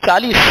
40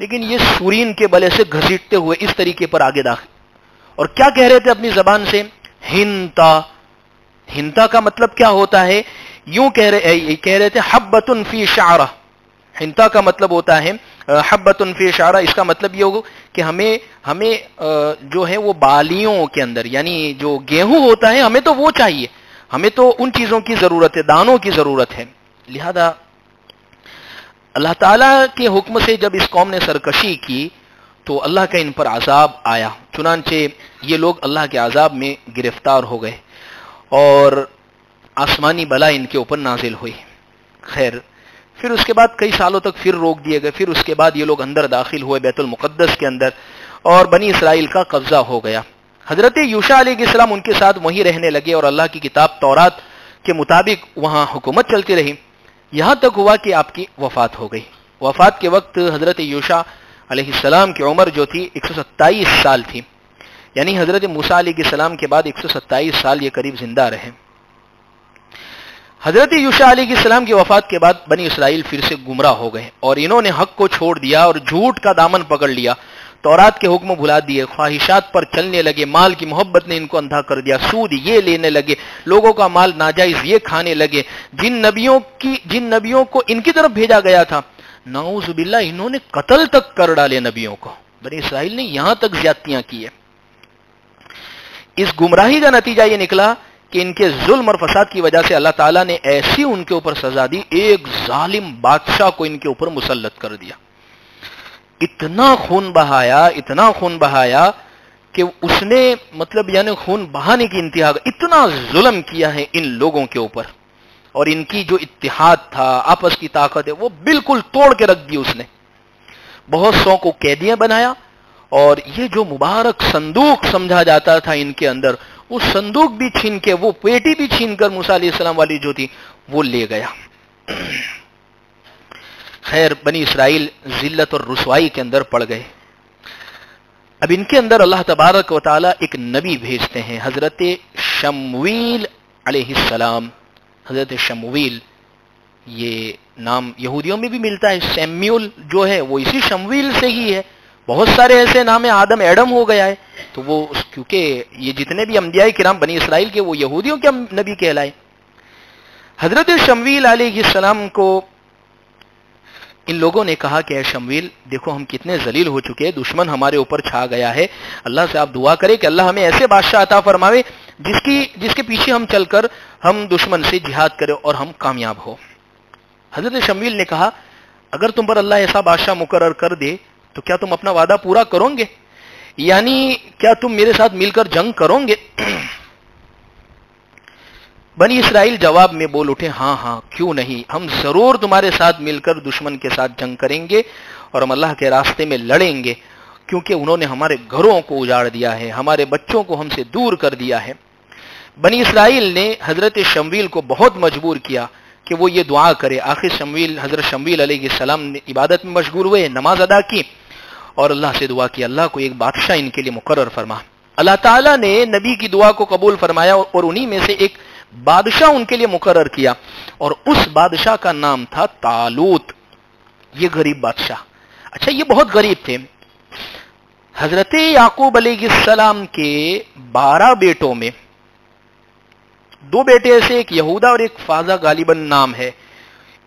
لیکن یہ سورین کے بلے سے گھسیٹتے ہوئے اس طریقے پر آگے داخل. اور کیا کہہ رہے تھے اپنی زبان سے؟ ہنتا. ہنتا کا مطلب کیا ہوتا ہے؟ یوں کہہ رہے تھے حبۃ فی شعرہ. ہنتا کا مطلب ہوتا ہے حبۃ فی شعرہ. اس کا مطلب یہ ہوگا کہ ہمیں جو ہے وہ بالیوں کے اندر، یعنی جو گیہوں ہوتا ہے ہمیں تو وہ چاہیے، ہمیں تو ان چیزوں کی ضرورت ہے، دانوں کی ضرورت ہے. لہذا اللہ تعالیٰ کے حکم سے جب اس قوم نے سرکشی کی تو اللہ کا ان پر عذاب آیا. چنانچہ یہ لوگ اللہ کے عذاب میں گرفتار ہو گئے اور آسمانی بلا ان کے اوپر نازل ہوئی. خیر، پھر اس کے بعد کئی سالوں تک پھر روک دیے گئے. پھر اس کے بعد یہ لوگ اندر داخل ہوئے بیت المقدس کے اندر اور بنی اسرائیل کا قبضہ ہو گیا. حضرت یوشع علیہ السلام ان کے ساتھ وہیں رہنے لگے اور اللہ کی کتاب تورات کے مطابق وہاں حکومت چلتی رہی. یہاں تک ہوا کہ آپ کی وفات ہو گئی. وفات کے وقت حضرت یوشع علیہ السلام کی عمر جو تھی 127 سال تھی، یعنی حضرت موسیٰ علیہ السلام کے بعد 127 سال یہ قریب زندہ رہے. حضرت یوشع علیہ السلام کی وفات کے بعد بنی اسرائیل پھر سے گمراہ ہو گئے اور انہوں نے حق کو چھوڑ دیا اور جھوٹ کا دامن پکڑ لیا. تورات کے حکم بھلا دیے، خواہشات پر چلنے لگے، مال کی محبت نے ان کو اندھا کر دیا، سود یہ لینے لگے، لوگوں کا مال ناجائز یہ کھانے لگے. جن نبیوں کو ان کی طرف بھیجا گیا تھا، نعوذ باللہ انہوں نے قتل تک کر ڈالے نبیوں کو. بنی اسرائیل نے یہاں تک زیادتیاں کی ہے. اس گمراہی کا نتیجہ یہ نکلا کہ ان کے ظلم اور فساد کی وجہ سے اللہ تعالیٰ نے ایسی ان کے اوپر سزا دی، ایک ظالم بادشاہ کو ان کے اوپر مسلط کر دیا. اتنا خون بہایا کہ اس نے یعنی خون بہانے کی انتہا، اتنا ظلم کیا ہے ان لوگوں کے اوپر. اور ان کی جو اتحاد تھا، آپس کی طاقت ہے، وہ بالکل توڑ کے رکھ دی اس نے. بہت سو کو قیدیاں بنایا اور یہ جو مبارک صندوق سمجھا جاتا تھا ان کے اندر، وہ صندوق بھی چھین کے، وہ پیٹی بھی چھین کر موسیٰ علیہ السلام والی جو تھی وہ لے گیا. خیر، بنی اسرائیل ذلت اور رسوائی کے اندر پڑ گئے. اب ان کے اندر اللہ تبارک و تعالی ایک نبی بھیجتے ہیں، حضرت شمویل علیہ السلام. حضرت شمویل، یہ نام یہودیوں میں بھی ملتا ہے. سیمیول جو ہے وہ اسی شمویل سے ہی ہے. بہت سارے ایسے نام ہیں، آدم ایڈم ہو گیا ہے، تو وہ کیونکہ یہ جتنے بھی انبیاء کرام بنی اسرائیل کے وہ یہودیوں کے نبی کہلائے. حضرت شمویل علیہ السلام کو ان لوگوں نے کہا کہ اے شمویل، دیکھو ہم کتنے ذلیل ہو چکے ہیں، دشمن ہمارے اوپر چھا گیا ہے، اللہ سے آپ دعا کریں کہ اللہ ہمیں ایسے بادشاہ عطا فرماوے جس کے پیچھے ہم چل کر ہم دشمن سے جہاد کریں اور ہم کامیاب ہو. حضرت شمویل نے کہا اگر تم پر اللہ ایسا بادشاہ مقرر کر دے تو کیا تم اپنا وعدہ پورا کرو گے؟ یعنی کیا تم میرے ساتھ مل کر جنگ کرو گے؟ بنی اسرائیل جواب میں بول اٹھے ہاں کیوں نہیں، ہم ضرور تمہارے ساتھ مل کر دشمن کے ساتھ جنگ کریں گے اور ہم اللہ کے راستے میں لڑیں گے، کیونکہ انہوں نے ہمارے گھروں کو اجاڑ دیا ہے، ہمارے بچوں کو ہم سے دور کر دیا ہے. بنی اسرائیل نے حضرت شمویل کو بہت مجبور کیا کہ وہ یہ دعا کرے. آخر حضرت شمویل علیہ السلام نے عبادت میں مشغول ہوئے، نماز ادا کی اور اللہ سے دعا کی اللہ کو ایک بادشاہ ان کے لیے مقرر فرما. اللہ تعالیٰ نے نبی کی دعا کو قبول فرمایا اور انہی میں سے ایک بادشاہ ان کے لیے مقرر کیا اور اس بادشاہ کا نام تھا طالوت. یہ غریب بادشاہ، اچھا یہ بہت غریب تھے. حضرت یعقوب علیہ السلام کے 12 بیٹوں میں 2 بیٹے ایسے، ایک یہودا اور ایک فازہ غالباً نام ہے.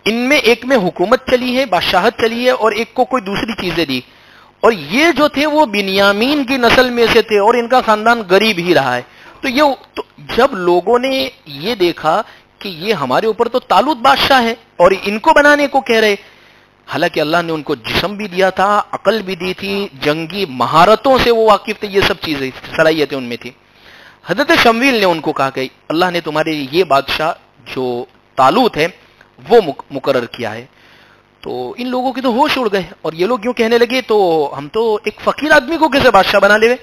ان میں ایک میں حکومت چلی ہے، بادشاہت چلی ہے، اور ایک کو کوئی دوسری چیزیں دی. اور یہ جو تھے وہ بنیامین کی نسل میں سے تھے اور ان کا خاندان غریب ہی رہا ہے. تو جب لوگوں نے یہ دیکھا کہ یہ ہمارے اوپر تو طالوت بادشاہ ہے اور ان کو بنانے کو کہہ رہے، حالانکہ اللہ نے ان کو جسم بھی دیا تھا، عقل بھی دی تھی، جنگی مہارتوں سے وہ واقف تھے، یہ سب چیزیں صلاحیتیں ان میں تھی. حضرت شمویل نے ان کو کہا کہ اللہ نے تمہارے یہ بادشاہ جو طالوت ہے وہ مقرر کیا ہے. تو ان لوگوں کی تو ہوش اڑ گئے اور یہ لوگ یوں کہنے لگے تو ہم تو ایک فقیر آدمی کو کیسے بادشاہ بنا لے؟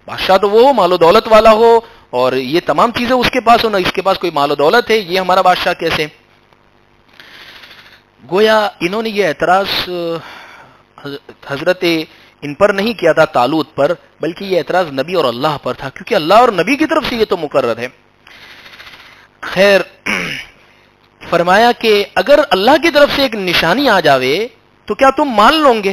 بادشاہ تو وہ مال و دولت والا ہو اور یہ تمام چیزیں اس کے پاس ہو، نہ اس کے پاس کوئی مال و دولت ہے، یہ ہمارا بادشاہ کیسے؟ گویا انہوں نے یہ اعتراض حضرت ان پر نہیں کیا تھا طالوت پر، بلکہ یہ اعتراض نبی اور اللہ پر تھا، کیونکہ اللہ اور نبی کی طرف سے یہ تو مقرر ہے. خیر، فرمایا کہ اگر اللہ کی طرف سے ایک نشانی آ جاوے تو کیا تم مان لو گے؟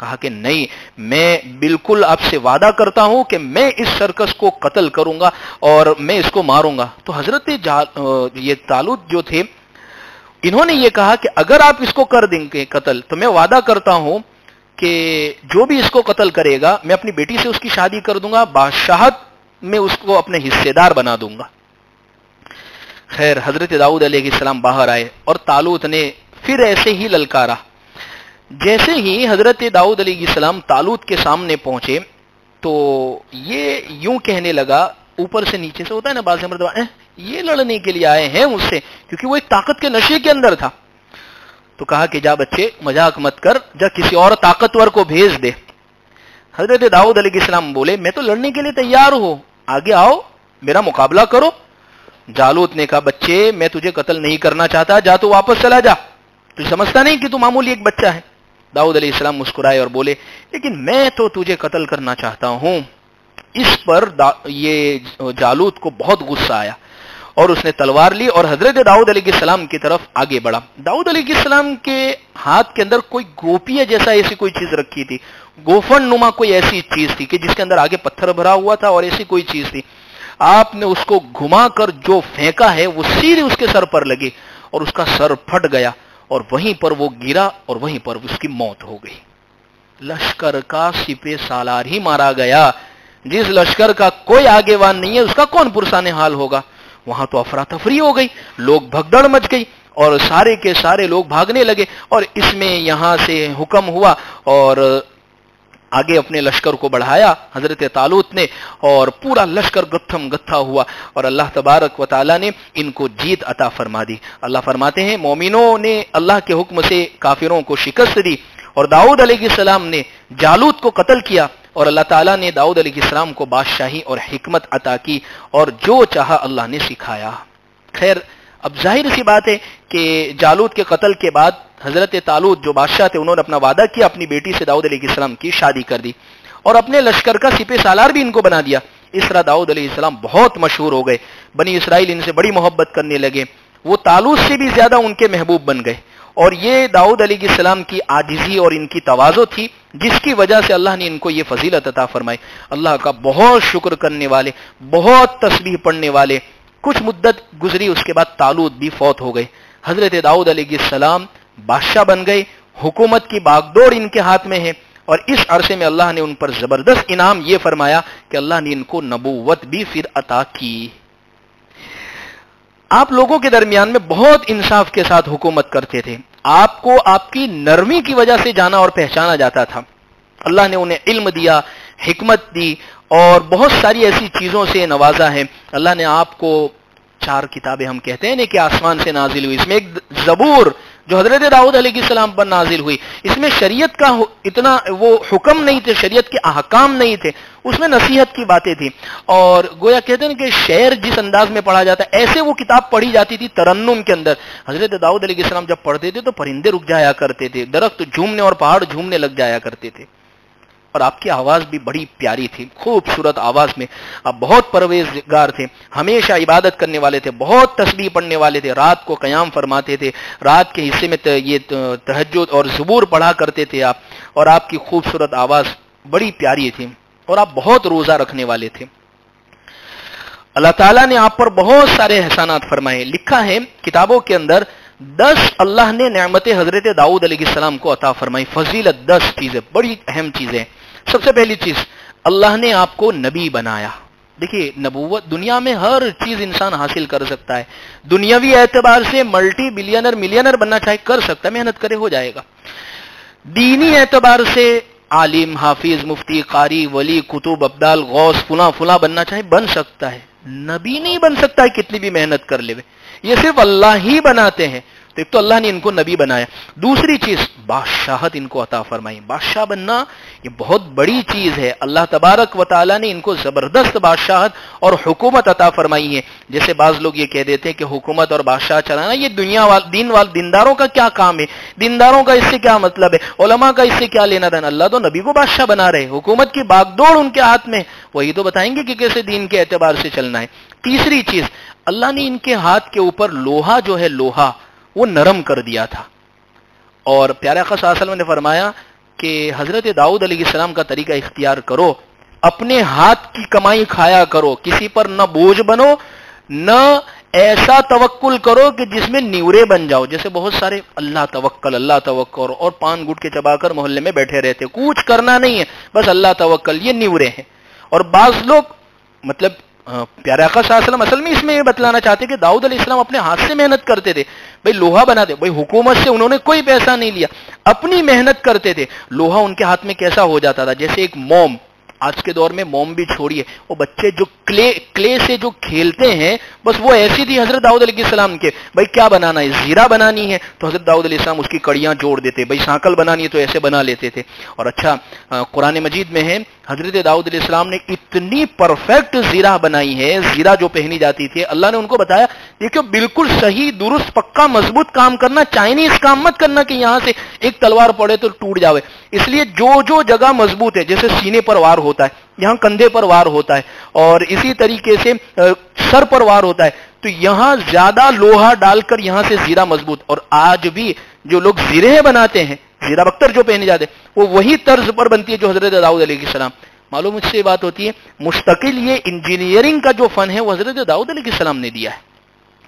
کہا کہ نہیں، میں بالکل آپ سے وعدہ کرتا ہوں کہ میں اس سرکس کو قتل کروں گا اور میں اس کو ماروں گا. تو حضرت یہ طالوت جو تھے انہوں نے یہ کہا کہ اگر آپ اس کو کر دیں گے قتل تو میں وعدہ کرتا ہوں کہ جو بھی اس کو قتل کرے گا میں اپنی بیٹی سے اس کی شادی کر دوں گا، بادشاہت میں اس کو اپنے حصے دار بنا دوں گا. خیر حضرت داؤد علیہ السلام باہر آئے اور طالوت نے پھر ایسے ہی للکارا. جیسے ہی حضرت داؤد علیہ السلام طالوت کے سامنے پہنچے تو یہ یوں کہنے لگا، اوپر سے نیچے سے ہوتا ہے نا بعض مرتبہ، یہ لڑنے کے لیے آئے ہیں مجھ سے، کیونکہ وہ ایک طاقت کے نشے کے اندر تھا. تو کہا کہ جا بچے مذاق مت کر، جا کسی اور طاقتور کو بھیج دے. حضرت داؤد علیہ السلام بولے میں تو لڑنے کے لیے تیار ہوں، آگے آؤ میرا مقابلہ کرو. جالوت نے کہا بچے میں تجھے قتل نہیں کرنا چاہتا، جا تو واپس چلا جا، تو سمجھتا نہیں کہ تو معمولی ایک بچہ ہے. داؤد علیہ السلام مسکرائے اور بولے لیکن میں تو تجھے قتل کرنا چاہتا ہوں. اس پر یہ جالوت کو بہت غصہ آیا اور اس نے تلوار لی اور حضرت داؤد علیہ السلام کی طرف آگے بڑھا. داؤد علیہ السلام کے ہاتھ کے اندر کوئی گوپیہ جیسا ایسی کوئی چیز رکھی تھی، گوفن نما کوئی ایسی چیز تھی کہ جس کے اندر آگے پتھر بھرا ہوا تھا اور ایسی کوئی چیز تھی. آپ نے اس کو گھما کر جو پھینکا ہے وہ سیدھے اس کے سر پر لگی اور اس کا سر پھٹ گیا اور وہیں پر وہ گرا اور وہیں پر اس کی موت ہو گئی. لشکر کا سپہ سالار ہی مارا گیا. جس لشکر کا کوئی آگے وان نہیں ہے اس کا کون پرسان حال ہوگا. وہاں تو افراتفری ہو گئی، لوگ بھگدڑ مچ گئی اور سارے کے سارے لوگ بھاگنے لگے. اور اس میں یہاں سے حکم ہوا اور آگے اپنے لشکر کو بڑھایا حضرت طالوت نے اور پورا لشکر گتھم گتھا ہوا اور اللہ تبارک و تعالیٰ نے ان کو جیت عطا فرما دی. اللہ فرماتے ہیں مومنوں نے اللہ کے حکم سے کافروں کو شکست دی اور داؤد علیہ السلام نے جالوت کو قتل کیا اور اللہ تعالیٰ نے داؤد علیہ السلام کو بادشاہی اور حکمت عطا کی اور جو چاہا اللہ نے سکھایا. خیر اب ظاہر سی بات ہے کہ جالوت کے قتل کے بعد حضرت طالوت جو بادشاہ تھے انہوں نے اپنا وعدہ کیا، اپنی بیٹی سے داؤد علیہ السلام کی شادی کر دی اور اپنے لشکر کا سپہ سالار بھی ان کو بنا دیا. اس طرح داؤد علیہ السلام بہت مشہور ہو گئے، بنی اسرائیل ان سے بڑی محبت کرنے لگے، وہ طالوت سے بھی زیادہ ان کے محبوب بن گئے. اور یہ داؤد علیہ السلام کی عاجزی اور ان کی تواضع تھی جس کی وجہ سے اللہ نے ان کو یہ فضیلت عطا فرمائی. اللہ کا بہت شکر کرنے والے، بہت تسبیح پڑھنے والے. کچھ مدت گزری اس کے بعد طالوت بھی فوت ہو گئے. حضرت داؤد علیہ السلام بادشاہ بن گئے، حکومت کی باغڈور ان کے ہاتھ میں ہے اور اس عرصے میں اللہ نے ان پر زبردست انعام یہ فرمایا کہ اللہ نے ان کو نبوت بھی پھر عطا کی. آپ لوگوں کے درمیان میں بہت انصاف کے ساتھ حکومت کرتے تھے، آپ کو آپ کی نرمی کی وجہ سے جانا اور پہچانا جاتا تھا. اللہ نے انہیں علم دیا، حکمت دی اور بہت ساری ایسی چیزوں سے نوازا ہے. اللہ نے آپ کو 4 کتابیں ہم کہتے ہیں کہ آسمان سے نازل ہوئی، اس میں ایک زبور جو حضرت داؤد علیہ السلام پر نازل ہوئی، اس میں شریعت کا اتنا وہ حکم نہیں تھے، شریعت کے احکام نہیں تھے، اس میں نصیحت کی باتیں تھیں. اور گویا کہتے ہیں کہ شعر جس انداز میں پڑھا جاتا ہے ایسے وہ کتاب پڑھی جاتی تھی ترنم کے اندر. حضرت داؤد علیہ السلام جب پڑھتے تھے تو پرندے رک جایا کرتے تھے، درخت جھومنے اور پہاڑ جھومنے لگ جایا کرتے تھے. اور آپ کی آواز بھی بڑی پیاری تھی، خوبصورت آواز میں آپ بہت پرویزگار تھے، ہمیشہ عبادت کرنے والے تھے، بہت تسبیح پڑھنے والے تھے، رات کو قیام فرماتے تھے، رات کے حصے میں یہ تہجد اور زبور پڑھا کرتے تھے آپ. اور آپ کی خوبصورت آواز بڑی پیاری تھی اور آپ بہت روزہ رکھنے والے تھے. اللہ تعالیٰ نے آپ پر بہت سارے احسانات فرمائے. لکھا ہے کتابوں کے اندر 10 اللہ نے نعمت حضرت داؤد علیہ السلام کو عطا فرمائی. فضیلت 10 چیزیں، بڑی اہم چیزیں. سب سے پہلی چیز اللہ نے آپ کو نبی بنایا. دیکھیے نبوت دنیا میں ہر چیز انسان حاصل کر سکتا ہے، دنیاوی اعتبار سے ملٹی بلینر ملینر بننا چاہے کر سکتا ہے، محنت کرے ہو جائے گا. دینی اعتبار سے عالم، حافظ، مفتی، قاری، ولی، کتب، ابدال، غوث، فلاں فلاں بننا چاہے بن سکتا ہے. نبی نہیں بن سکتا ہے کتنی بھی محنت کر لے، یہ صرف اللہ ہی بناتے ہیں. تو ایک تو اللہ نے ان کو نبی بنایا. دوسری چیز بادشاہت ان کو عطا فرمائی. بادشاہ بننا یہ بہت بڑی چیز ہے. اللہ تبارک و تعالیٰ نے ان کو زبردست بادشاہت اور حکومت عطا فرمائی ہے. جیسے بعض لوگ یہ کہہ دیتے ہیں کہ حکومت اور بادشاہ چلانا یہ دینداروں کا کیا کام ہے، دینداروں کا اس سے کیا مطلب ہے، علماء کا اس سے کیا لینا دینا. اللہ تو نبی کو بادشاہ بنا رہے، حکومت کی باغڈور ان کے ہاتھ میں، وہی تو بتائیں گے کہ کیسے دین کے اعتبار سے چلنا ہے. تیسری چیز اللہ نے ان کے ہاتھ کے اوپر لوہا جو ہے لوہا وہ نرم کر دیا تھا. اور پیارے آقا صلی اللہ علیہ وسلم نے فرمایا کہ حضرت داؤد علیہ السلام کا طریقہ اختیار کرو, اپنے ہاتھ کی کمائی کھایا کرو, کسی پر نہ بوجھ بنو, نہ ایسا توکل کرو کہ جس میں نیورے بن جاؤ. جیسے بہت سارے اللہ توکل اور پان گٹ کے چبا کر محلے میں بیٹھے رہتے, کچھ کرنا نہیں ہے, بس اللہ توکل, یہ نیورے ہیں. اور بعض لوگ مطلب پیارے آقا صلی اللہ علیہ وسلم اصل میں اس میں یہ بتلانا چاہتے کہ داؤد علیہ السلام اپنے ہاتھ سے محنت کرتے تھے. بھائی لوہا بناتے, بھائی حکومت سے انہوں نے کوئی پیسہ نہیں لیا, اپنی محنت کرتے تھے. لوہا ان کے ہاتھ میں کیسا ہو جاتا تھا, جیسے ایک موم. آج کے دور میں موم بھی چھوڑیے, وہ بچے جو کلے سے جو کھیلتے ہیں, بس وہ ایسی تھی حضرت داؤد علیہ السلام کے. بھائی کیا بنانا ہے, زیرہ بنانی ہے تو حضرت داؤد علیہ السلام اس کی کڑیاں جوڑ دیتے. بھائی سانکل بنانی ہے تو ایسے بنا لیتے تھے. اور اچھا قرآن مجید میں ہے حضرت داؤد علیہ السلام نے اتنی پرفیکٹ زیرہ بنائی ہے, زیرہ جو پہنی جاتی تھی, اللہ نے ان کو بتایا دیکھو بالکل صحیح درست پکا مضبوط کام کرنا, چائنیز کام مت کرنا کہ یہاں سے ایک تلوار پڑے تو ٹوٹ جاوے. اس لیے جو جگہ مضبوط ہے, جیسے سینے پر وار ہوتا ہے, یہاں کندھے پر وار ہوتا ہے, اور اسی طریقے سے سر پر وار ہوتا ہے, تو یہاں زیادہ لوہا ڈال کر یہاں سے زیرہ مضبوط. اور آج بھی جو لوگ زیرے بناتے ہیں, زیرہ بختر جو پہنے جاتے ہیں, وہ وہی طرز پر بنتی ہے جو حضرت داؤد علیہ السلام. معلوم اس سے بات ہوتی ہے مستقل یہ انجینئرنگ کا جو فن ہے وہ حضرت داؤد علیہ السلام نے دیا ہے.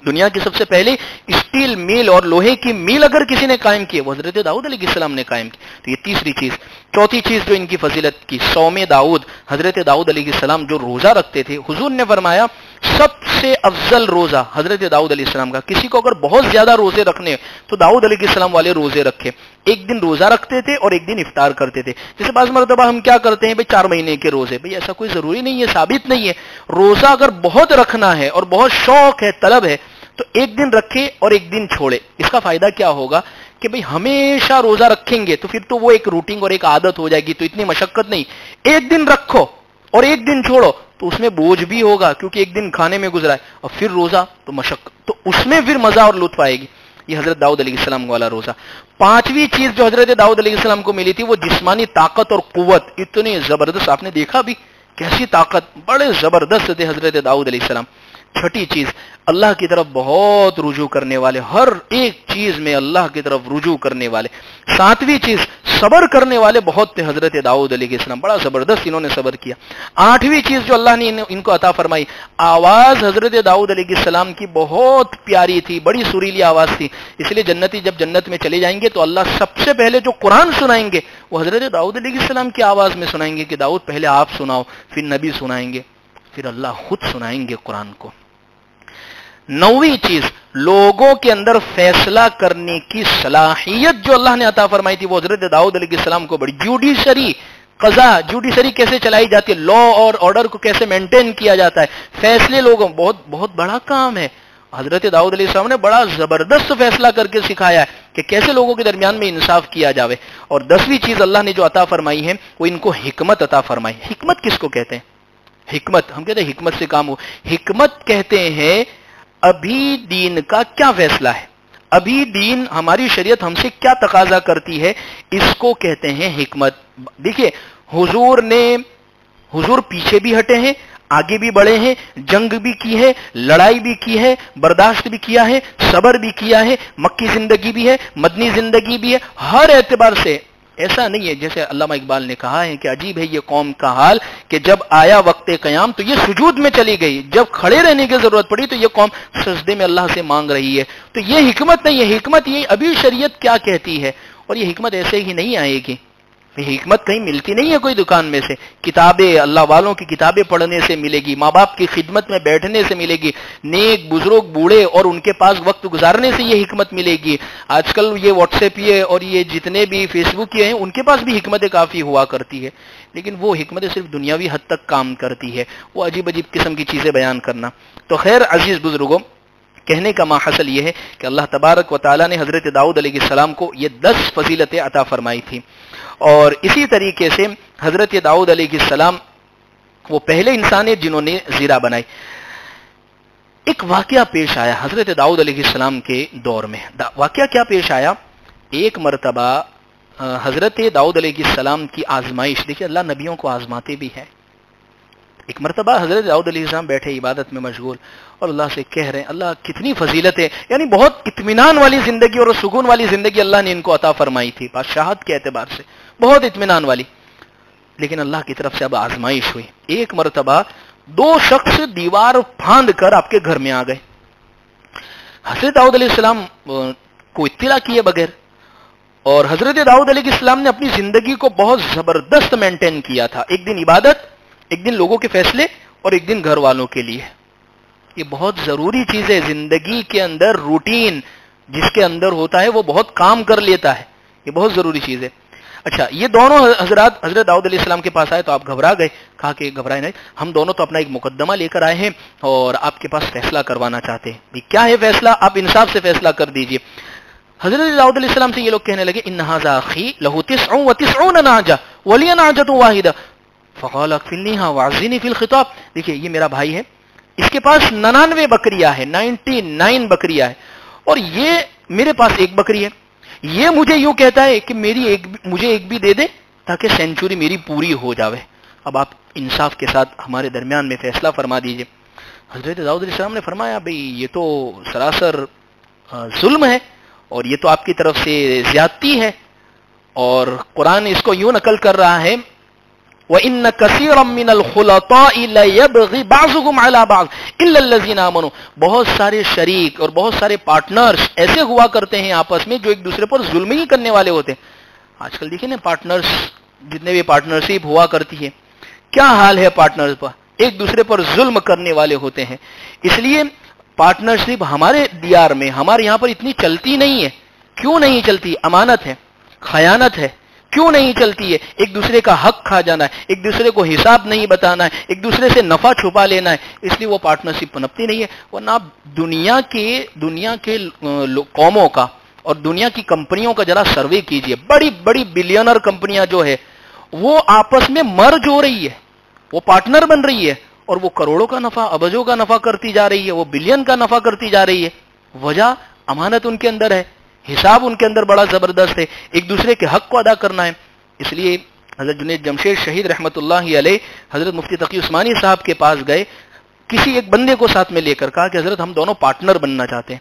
دنیا کی سب سے پہلے اسٹیل میل اور لوہے کی میل اگر کسی نے قائم کی, وہ حضرت داؤد علیہ السلام نے قائم کی. تو یہ تیسری چیز. چوتھی چیز جو ان کی فضیلت کی, صوم داؤد. حضرت داؤد علیہ السلام جو روزہ رکھتے تھے, حضور نے فرمایا سب سے افضل روزہ حضرت داؤد علیہ السلام کا. کسی کو اگر بہت زیادہ روزے رکھنے تو داؤد علیہ السلام والے روزے رکھے. ایک دن روزہ رکھتے تھے اور ایک دن افطار کرتے تھے. جیسے بعض مرتبہ ہم کیا کرتے ہیں, بھائی 4 مہینے کے روزے, بھائی ایسا کوئی ضروری نہیں ہے, ثابت نہیں ہے. روزہ اگر بہت رکھنا ہے اور بہت شوق ہے, طلب ہے, تو ایک دن رکھے اور ایک دن چھوڑے. اس کا فائدہ کیا ہوگا کہ بھئی ہمیشہ روزہ رکھیں گے تو پھر تو وہ ایک روٹین اور ایک عادت ہو جائے گی, تو اتنی مشقت نہیں. ایک دن رکھو اور ایک دن چھوڑو تو اس میں بوجھ بھی ہوگا, کیونکہ ایک دن کھانے میں گزرا ہے, اور پھر روزہ تو مشقت, تو اس میں پھر مزہ اور لطف آئے گی. یہ حضرت داؤد علیہ السلام والا روزہ. پانچویں چیز جو حضرت داؤد علیہ السلام کو ملی تھی وہ جسمانی طاقت اور قوت. اتنی زبردست, آپ نے دیکھا بھی کیسی طاقت, بڑے زبردست تھے حضرت داؤد علیہ السلام. چھٹی چیز, اللہ کی طرف بہت رجوع کرنے والے, ہر ایک چیز میں اللہ کی طرف رجوع کرنے والے. ساتویں چیز, صبر کرنے والے بہت تھے حضرت داؤد علیہ السلام, بڑا زبردست انہوں نے صبر کیا. آٹھویں چیز جو اللہ نے ان کو عطا فرمائی, آواز حضرت داؤد علیہ السلام کی بہت پیاری تھی, بڑی سریلی آواز تھی. اس لیے جنتی جب جنت میں چلے جائیں گے تو اللہ سب سے پہلے جو قرآن سنائیں گے وہ حضرت داؤد علیہ السلام کی آواز میں سنائیں گے کہ داؤد پہلے آپ سناؤ, پھر نبی سنائیں گے, پھر اللہ خود سنائیں گے قرآن کو. نویں چیز, لوگوں کے اندر فیصلہ کرنے کی صلاحیت جو اللہ نے عطا فرمائی تھی وہ حضرت داؤد علیہ السلام کو بڑی. جوڈیشری, قضا جوڈیشری کیسے چلائی جاتی ہے, لا اور آرڈر کو کیسے مینٹین کیا جاتا ہے, فیصلے لوگوں, بہت بہت بڑا کام ہے. حضرت داؤد علیہ السلام نے بڑا زبردست فیصلہ کر کے سکھایا ہے کہ کیسے لوگوں کے درمیان میں انصاف کیا جاوے. اور 10ویں چیز اللہ نے جو عطا فرمائی ہے وہ ان کو حکمت عطا فرمائی. حکمت کس کو کہتے ہیں, حکمت ہم کہتے ہیں حکمت سے کام ہو. حکمت کہتے ہیں ابھی دین کا کیا فیصلہ ہے, ابھی دین ہماری شریعت ہم سے کیا تقاضا کرتی ہے, اس کو کہتے ہیں حکمت. دیکھیے حضور پیچھے بھی ہٹے ہیں, آگے بھی بڑھے ہیں, جنگ بھی کی ہے, لڑائی بھی کی ہے, برداشت بھی کیا ہے, صبر بھی کیا ہے, مکی زندگی بھی ہے, مدنی زندگی بھی ہے. ہر اعتبار سے ایسا نہیں ہے, جیسے علامہ اقبال نے کہا ہے کہ عجیب ہے یہ قوم کا حال کہ جب آیا وقت قیام تو یہ سجود میں چلی گئی, جب کھڑے رہنے کی ضرورت پڑی تو یہ قوم سجدے میں اللہ سے مانگ رہی ہے. تو یہ حکمت نہیں ہے. حکمت یہ ابھی شریعت کیا کہتی ہے, اور یہ حکمت ایسے ہی نہیں آئے گی. حکمت کہیں ملتی نہیں ہے کوئی دکان میں سے. کتابیں, اللہ والوں کی کتابیں پڑھنے سے ملے گی, ماں باپ کی خدمت میں بیٹھنے سے ملے گی, نیک بزرگ بوڑھے اور ان کے پاس وقت گزارنے سے یہ حکمت ملے گی. آج کل یہ واٹس ایپ یہ اور یہ جتنے بھی فیس بک یہ ہیں ان کے پاس بھی حکمتیں کافی ہوا کرتی ہے, لیکن وہ حکمتیں صرف دنیاوی حد تک کام کرتی ہے, وہ عجیب عجیب قسم کی چیزیں بیان کرنا. تو خیر عزیز بزرگوں, کہنے کا ماحصل یہ ہے کہ اللہ تبارک و تعالیٰ نے حضرت داؤد علیہ السلام کو یہ 10 فضیلتیں عطا فرمائی تھی. اور اسی طریقے سے حضرت داؤد علیہ السلام وہ پہلے انسان ہیں جنہوں نے زیرہ بنائی. ایک واقعہ پیش آیا حضرت داؤد علیہ السلام کے دور میں. واقعہ کیا پیش آیا, ایک مرتبہ حضرت داؤد علیہ السلام کی آزمائش, دیکھیے اللہ نبیوں کو آزماتے بھی ہے. ایک مرتبہ حضرت داؤد علیہ السلام بیٹھے عبادت میں مشغول اور اللہ سے کہہ رہے ہیں اللہ کتنی فضیلت ہے, یعنی بہت اطمینان والی زندگی اور سکون والی زندگی اللہ نے ان کو عطا فرمائی تھی. بادشاہت کے اعتبار سے بہت اطمینان والی. لیکن اللہ کی طرف سے اب آزمائش ہوئی. ایک مرتبہ 2 شخص دیوار پھاند کر آپ کے گھر میں آ گئے. حضرت داؤد علیہ السلام کو اطلاع کیے بغیر, اور حضرت داؤد علیہ السلام نے اپنی زندگی کو بہت زبردست مینٹین کیا تھا. ایک دن عبادت, ایک دن لوگوں کے فیصلے, اور ایک دن گھر والوں کے لیے. یہ بہت ضروری چیز ہے زندگی کے اندر. روٹین جس کے اندر ہوتا ہے وہ بہت کام کر لیتا ہے. یہ بہت ضروری چیز ہے. اچھا, یہ دونوں حضرات حضرت داؤد علیہ السلام کے پاس آئے تو آپ گھبرا گئے. کہا کہ گھبرائے نہیں, ہم دونوں تو اپنا ایک مقدمہ لے کر آئے ہیں اور آپ کے پاس فیصلہ کروانا چاہتے ہیں. بھئی کیا ہے فیصلہ؟ آپ انصاف سے فیصلہ کر دیجئے. حضرت داؤد علیہ السلام سے یہ لوگ کہنے لگے ان ھذا اخی لہ 99 نعجہ ولی نعجۃ واحدہ فقال اکفلنیھا واعذنی فی الخطاب. دیکھیے یہ میرا بھائی ہے, اس کے پاس 99 بکریاں ہیں, 99 بکریاں ہیں, اور یہ میرے پاس ایک بکری ہے. یہ مجھے یوں کہتا ہے کہ مجھے ایک بھی دے دے تاکہ سینچری میری پوری ہو جاوے. اب آپ انصاف کے ساتھ ہمارے درمیان میں فیصلہ فرما دیجئے. حضرت داؤد علیہ السلام نے فرمایا بھئی یہ تو سراسر ظلم ہے, اور یہ تو آپ کی طرف سے زیادتی ہے, اور قرآن اس کو یوں نقل کر رہا ہے وَإِنَّ كَثِيرًا مِّنَ الْخُلَطَاءِ لَيَبْغِي بَعْضُهُمْ عَلَى بَعْضٍ إِلَّا الَّذِينَ آمَنُوا. بہت سارے شریک اور بہت سارے پارٹنرز ایسے ہوا کرتے ہیں آپس میں جو ایک دوسرے پر ظلم ہی کرنے والے ہوتے ہیں. آج کل دیکھیں نا پارٹنرز, جتنے بھی پارٹنرشپ ہوا کرتی ہے, کیا حال ہے پارٹنرز پر, ایک دوسرے پر ظلم کرنے والے ہوتے ہیں. اس لیے پارٹنرشپ ہمارے دیار میں, ہمارے یہاں پر اتنی چلتی نہیں ہے. کیوں نہیں چلتی؟ امانت ہے, خیانت ہے. کیوں نہیں چلتی ہے؟ ایک دوسرے کا حق کھا جانا ہے, ایک دوسرے کو حساب نہیں بتانا ہے, ایک دوسرے سے نفع چھپا لینا ہے. اس لیے وہ پارٹنرشپ پنپتی نہیں ہے. ورنہ آپ دنیا کے قوموں کا اور دنیا کی کمپنیوں کا ذرا سروے کیجئے. بڑی بڑی بلینر کمپنیاں جو ہے وہ آپس میں مرج ہو رہی ہے, وہ پارٹنر بن رہی ہے, اور وہ کروڑوں کا نفع, ابجوں کا نفع کرتی جا رہی ہے, وہ بلین کا نفع کرتی جا رہی ہے. وجہ امانت ان کے اندر ہے, حساب ان کے اندر بڑا زبردست ہے, ایک دوسرے کے حق کو ادا کرنا ہے. اس لیے حضرت جنید جمشید شہید رحمۃ اللہ علیہ حضرت مفتی تقی عثمانی صاحب کے پاس گئے, کسی ایک بندے کو ساتھ میں لے کر کہا کہ حضرت ہم دونوں پارٹنر بننا چاہتے ہیں,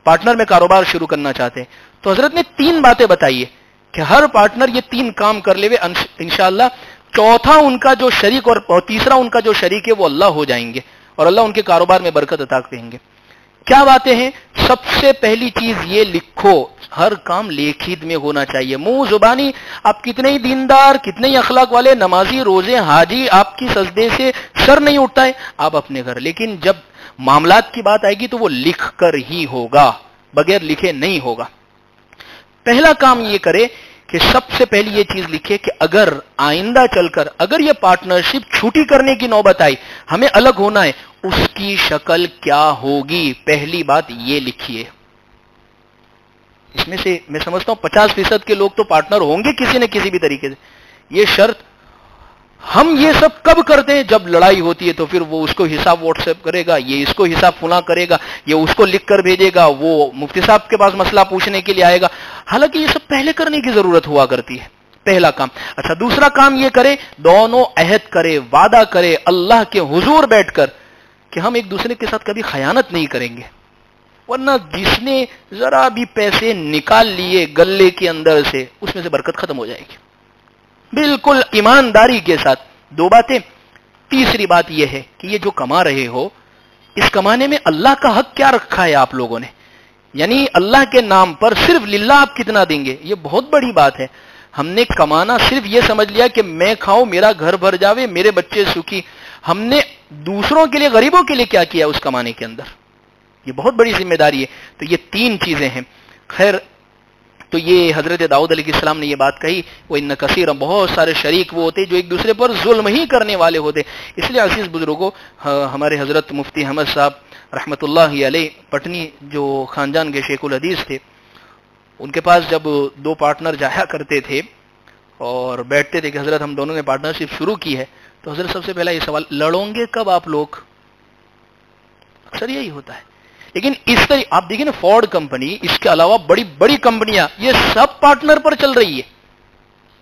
پارٹنر میں کاروبار شروع کرنا چاہتے ہیں. تو حضرت نے 3 باتیں بتائی ہے کہ ہر پارٹنر یہ 3 کام کر لے انشاءاللہ چوتھا ان کا جو شریک اور تیسرا ان کا جو شریک ہے وہ اللہ ہو جائیں گے, اور اللہ ان کے کاروبار میں برکت عطا کریں گے. کیا باتیں ہیں؟ سب سے پہلی چیز یہ لکھو, ہر کام لیکھت میں ہونا چاہیے. منہ زبانی آپ کتنے ہی دیندار, کتنے ہی اخلاق والے, نمازی, روزے, حاجی, آپ کی سجدے سے سر نہیں اٹھتا ہے, آپ اپنے گھر, لیکن جب معاملات کی بات آئے گی تو وہ لکھ کر ہی ہوگا, بغیر لکھے نہیں ہوگا. پہلا کام یہ کرے کہ سب سے پہلی یہ چیز لکھے کہ اگر آئندہ چل کر اگر یہ پارٹنرشپ چھوٹی کرنے کی نوبت آئی, ہمیں الگ ہونا ہے, اس کی شکل کیا ہوگی. پہلی بات یہ لکھیے. اس میں سے میں سمجھتا ہوں 50% کے لوگ تو پارٹنر ہوں گے کسی نہ کسی بھی طریقے سے. یہ شرط, ہم یہ سب کب کرتے ہیں؟ جب لڑائی ہوتی ہے تو پھر وہ اس کو حساب واٹس ایپ کرے گا, یہ اس کو حساب فلاں کرے گا, یہ اس کو لکھ کر بھیجے گا, وہ مفتی صاحب کے پاس مسئلہ پوچھنے کے لیے آئے گا. حالانکہ یہ سب پہلے کرنے کی ضرورت ہوا کرتی ہے. پہلا کام. اچھا, دوسرا کام یہ کرے, دونوں عہد کرے, وعدہ کرے اللہ کے حضور بیٹھ کر کہ ہم ایک دوسرے کے ساتھ کبھی خیانت نہیں کریں گے. ورنہ جس نے ذرا بھی پیسے نکال لیے گلے کے اندر سے, اس میں سے برکت ختم ہو جائے گی. بالکل ایمانداری کے ساتھ. 2 باتیں. تیسری بات یہ ہے کہ یہ جو کما رہے ہو, اس کمانے میں اللہ کا حق کیا رکھا ہے آپ لوگوں نے؟ یعنی اللہ کے نام پر صرف للہ آپ کتنا دیں گے؟ یہ بہت بڑی بات ہے. ہم نے کمانا صرف یہ سمجھ لیا کہ میں کھاؤں, میرا گھر بھر جاوے, میرے بچے سکھی. ہم نے دوسروں کے لیے, غریبوں کے لیے کیا کیا اس کمانے کے اندر؟ یہ بہت بڑی ذمہ داری ہے. تو یہ 3 چیزیں ہیں. خیر, تو یہ حضرت داؤد علیہ السلام نے یہ بات کہی, وہ ان کثیر, بہت سارے شریک وہ ہوتے جو ایک دوسرے پر ظلم ہی کرنے والے ہوتے. اس لیے عزیز بزرگوں, ہمارے حضرت مفتی احمد صاحب رحمۃ اللہ علیہ پٹنی جو خانجان کے شیخ الحدیث تھے, ان کے پاس جب 2 پارٹنر جایا کرتے تھے اور بیٹھتے تھے کہ حضرت ہم دونوں نے پارٹنرشپ شروع کی ہے, تو حضرت سب سے پہلا یہ سوال, لڑوں گے کب آپ لوگ؟ اکثر یہی ہوتا ہے. لیکن اس طرح آپ دیکھیں نا, فورڈ کمپنی, اس کے علاوہ بڑی بڑی کمپنیاں, یہ سب پارٹنر پر چل رہی ہے,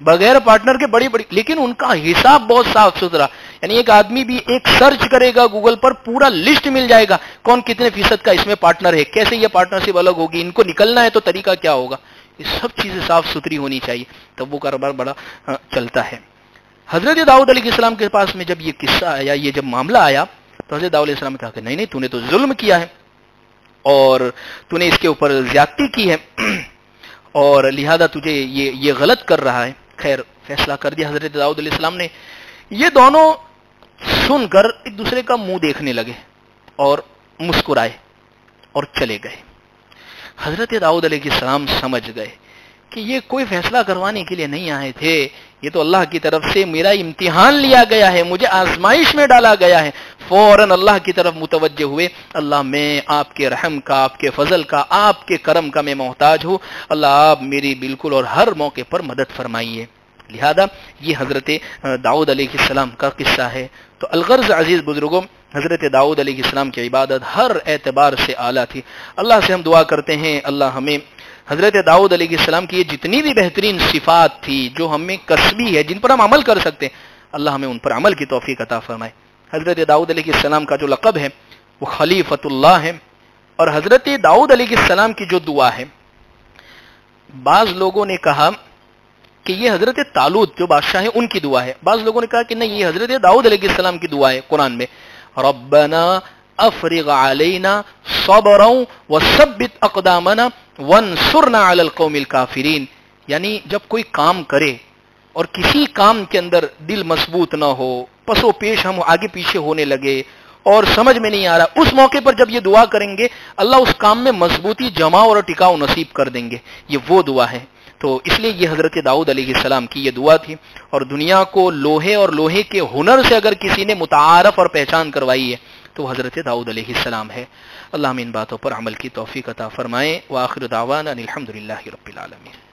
بغیر پارٹنر کے بڑی بڑی, لیکن ان کا حساب بہت صاف ستھرا. یعنی ایک آدمی بھی ایک سرچ کرے گا گوگل پر, پورا لسٹ مل جائے گا کون کتنے فیصد کا اس میں پارٹنر ہے, کیسے یہ پارٹنرشپ الگ ہوگی, ان کو نکلنا ہے تو طریقہ کیا ہوگا. یہ سب چیزیں صاف ستھری ہونی چاہیے، تب وہ کاروبار بڑا چلتا ہے۔ حضرت داؤد علیہ السلام کے پاس میں جب یہ قصہ آیا، یہ جب معاملہ آیا، تو حضرت داؤد علیہ السلام نے کہا کہ نہیں تو نے تو ظلم کیا ہے اور تو نے اس کے اوپر زیادتی کی ہے اور لہذا تجھے یہ غلط کر رہا ہے۔ خیر فیصلہ کر دیا حضرت داؤد علیہ السلام نے۔ یہ دونوں سن کر ایک دوسرے کا منہ دیکھنے لگے اور مسکرائے اور چلے گئے۔ حضرت داؤد علیہ السلام سمجھ گئے کہ یہ کوئی فیصلہ کروانے کے لیے نہیں آئے تھے، یہ تو اللہ کی طرف سے میرا امتحان لیا گیا ہے، مجھے آزمائش میں ڈالا گیا ہے۔ فوراً اللہ کی طرف متوجہ ہوئے، اللہ میں آپ کے رحم کا، آپ کے فضل کا، آپ کے کرم کا میں محتاج ہوں، اللہ آپ میری بالکل اور ہر موقع پر مدد فرمائیے۔ لہذا یہ حضرت داؤد علیہ السلام کا قصہ ہے۔ تو الغرض عزیز بزرگوں، حضرت داؤد علیہ السلام کی عبادت ہر اعتبار سے اعلیٰ تھی۔ اللہ سے ہم دعا کرتے ہیں اللہ ہمیں حضرت داؤد علیہ السلام کی یہ جتنی بھی بہترین صفات تھی جو ہمیں کسبی ہے، جن پر ہم عمل کر سکتے ہیں، اللہ ہمیں ان پر عمل کی توفیق عطا فرمائے۔ حضرت داؤد علیہ السلام کا جو لقب ہے وہ خلیفۃ اللہ ہے، اور حضرت داؤد علیہ السلام کی جو دعا ہے، بعض لوگوں نے کہا کہ یہ حضرت طالوت جو بادشاہ ہیں ان کی دعا ہے، بعض لوگوں نے کہا کہ نہیں یہ حضرت داؤد علیہ السلام کی دعا ہے قرآن میں، ربنا افرغ علینا صبرا وثبت اقدامنا وانصرنا علی القوم الکافرین، یعنی جب کوئی کام کرے اور کسی کام کے اندر دل مضبوط نہ ہو، پس و پیش ہم آگے پیچھے ہونے لگے اور سمجھ میں نہیں آ رہا، اس موقع پر جب یہ دعا کریں گے اللہ اس کام میں مضبوطی جمع اور ٹکاؤ نصیب کر دیں گے، یہ وہ دعا ہے۔ تو اس لیے یہ حضرت داؤد علیہ السلام کی یہ دعا تھی، اور دنیا کو لوہے اور لوہے کے ہنر سے اگر کسی نے متعارف اور پہچان کروائی ہے تو حضرت داؤد علیہ السلام ہے۔ اللہ ہمیں ان باتوں پر عمل کی توفیق عطا فرمائے۔ وآخر دعوانا الحمدللہ رب العالمین۔